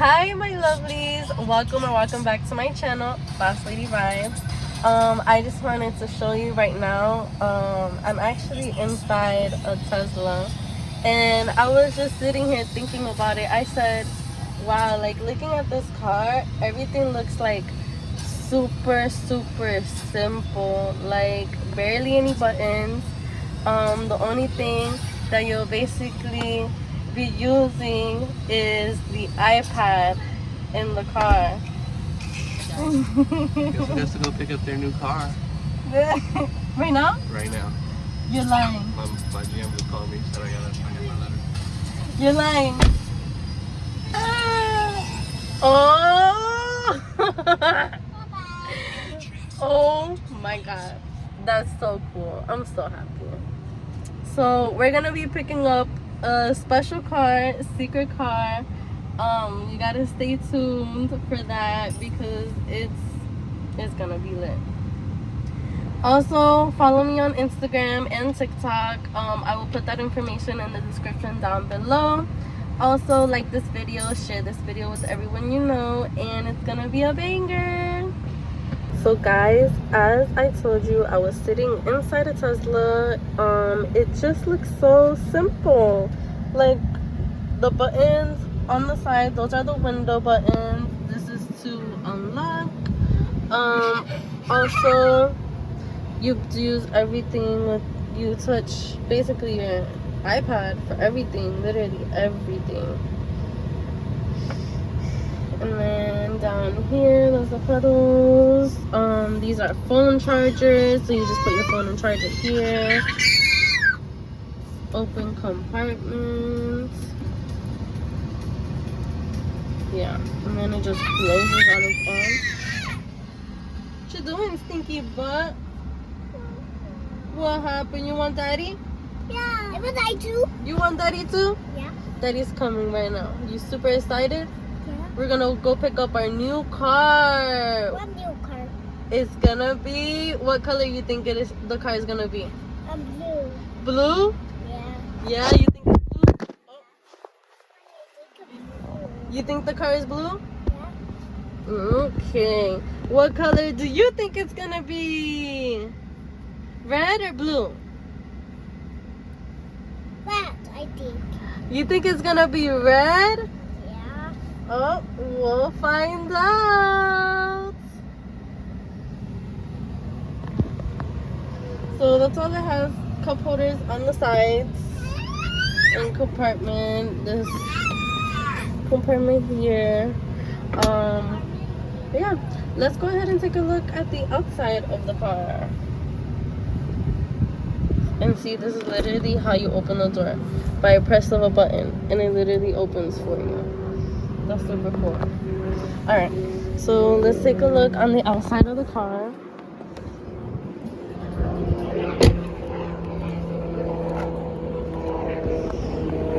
Hi my lovelies, welcome back to my channel, Boss Lady Vibes. I just wanted to show you right now, I'm actually inside a Tesla, and I was just sitting here thinking about it. I said, wow, like looking at this car, everything looks like super simple, like barely any buttons. The only thing that you'll basically be using is the iPad in the car. Guess we have to go pick up their new car. Right now? Right now. You're lying. My GM just called me, said I got my letter. You're lying. Oh! Oh my god. That's so cool. I'm so happy. So we're gonna be picking up a special car, secret car. You gotta stay tuned for that because it's gonna be lit. Also follow me on Instagram and TikTok. I will put that information in the description down below. Also like this video, share this video with everyone you know, and it's gonna be a banger. So guys, as I told you, I was sitting inside a Tesla. It just looks so simple. Like the buttons on the side, those are the window buttons. This is to unlock. Also you use everything with, you touch basically your iPad for everything, literally everything. And then down here, those are pedals. These are phone chargers, so you just put your phone and charge it here. Open compartments. Yeah, and then it just closes on its own. What you doing, stinky butt? What happened? You want daddy? Yeah. I want daddy too. You want daddy too? Yeah. Daddy's coming right now. You super excited? Yeah. We're gonna go pick up our new car. What new car? It's gonna be, what color you think it is? The car is gonna be? Blue. Blue? Yeah. Yeah, you think it's blue? Oh. You think the car is blue? Yeah. Okay. What color do you think it's gonna be? Red or blue? Red, I think. You think it's gonna be red? Yeah. Oh, we'll find out. So that's all it has. Cup holders on the sides and compartment. This compartment here. But yeah, let's go ahead and take a look at the outside of the car. And see, this is literally how you open the door, by a press of a button, and it literally opens for you. That's super cool. Alright, so let's take a look on the outside of the car.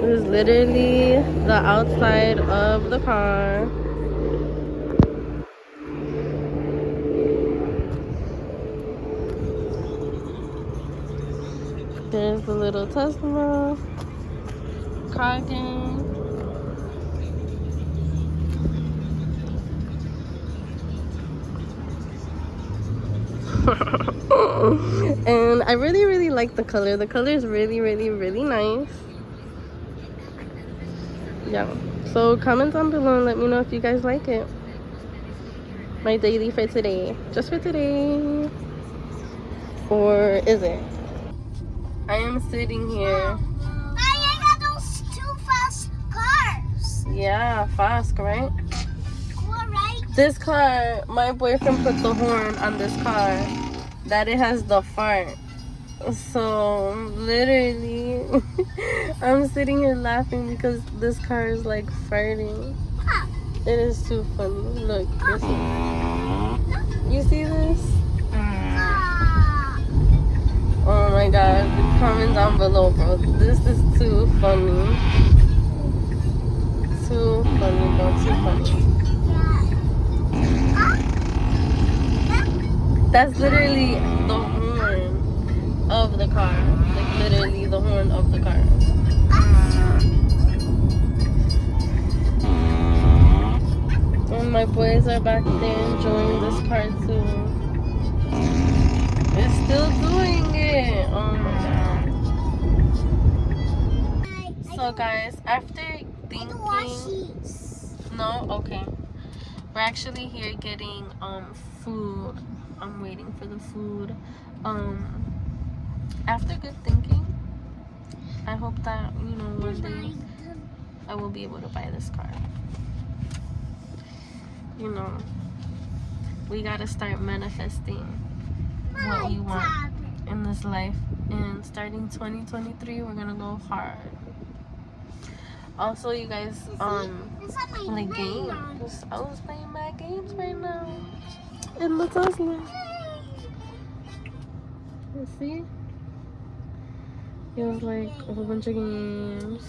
This is literally the outside of the car. There's the little Tesla car game. And I really like the color. The color is really nice. Yeah, so comment down below and let me know if you guys like it. My daily for today, just for today, or is it? I am sitting here. I got those two fast cars. Yeah, fast, right? Cool, right? This car, my boyfriend put the horn on this car that it has the fart. So literally I'm sitting here laughing because this car is like farting. It is too funny. Look, you see this? Oh my god, comment down below, bro. This is too funny. Too funny, bro. Too funny. That's literally the horn of the car. Like literally the horn of the car. And my boys are back there enjoying this cartoon. It's still doing it. Oh my god. So guys, after thinking, no, okay, we're actually here getting food. I'm waiting for the food. After good thinking, I hope that, you know, one day I will be able to buy this car. You know, we gotta start manifesting what we want in this life. And starting 2023, we're gonna go hard. Also, you guys, play games. I was playing my games right now in the Tesla. You see? It was like a whole bunch of games.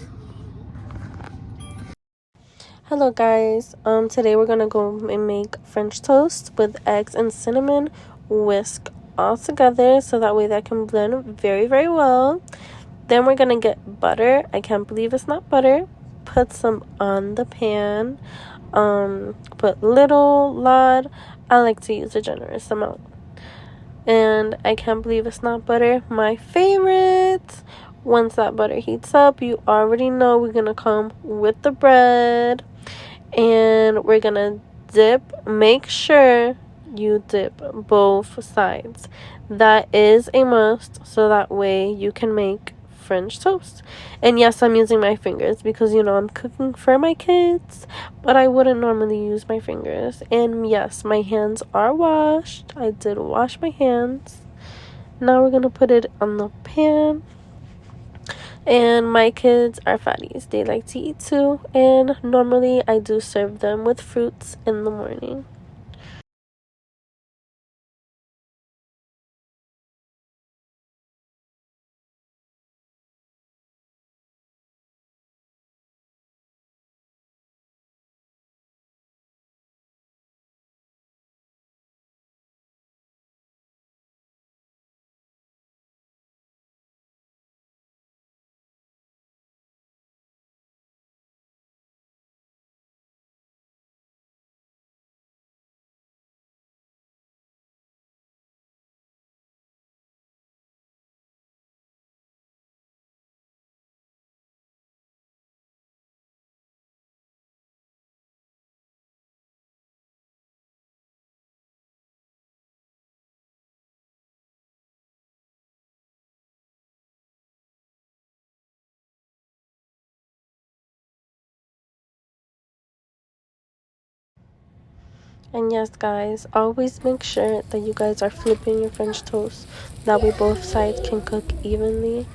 Hello guys, today we're gonna go and make French toast with eggs and cinnamon. Whisk all together so that way that can blend very, very well. Then we're gonna get butter. I can't believe it's not butter. Put some on the pan. Put little, lot. I like to use a generous amount. And I can't believe it's not butter. My favorite. Once that butter heats up, you already know we're gonna come with the bread. And we're gonna dip. Make sure you dip both sides. That is a must, so that way you can make French toast. And yes, I'm using my fingers because, you know, I'm cooking for my kids, but I wouldn't normally use my fingers. And yes, my hands are washed. I did wash my hands. Now we're gonna put it on the pan. And my kids are fatties. They like to eat too. And normally I do serve them with fruits in the morning. And yes, guys, always make sure that you guys are flipping your French toast. That way both sides can cook evenly.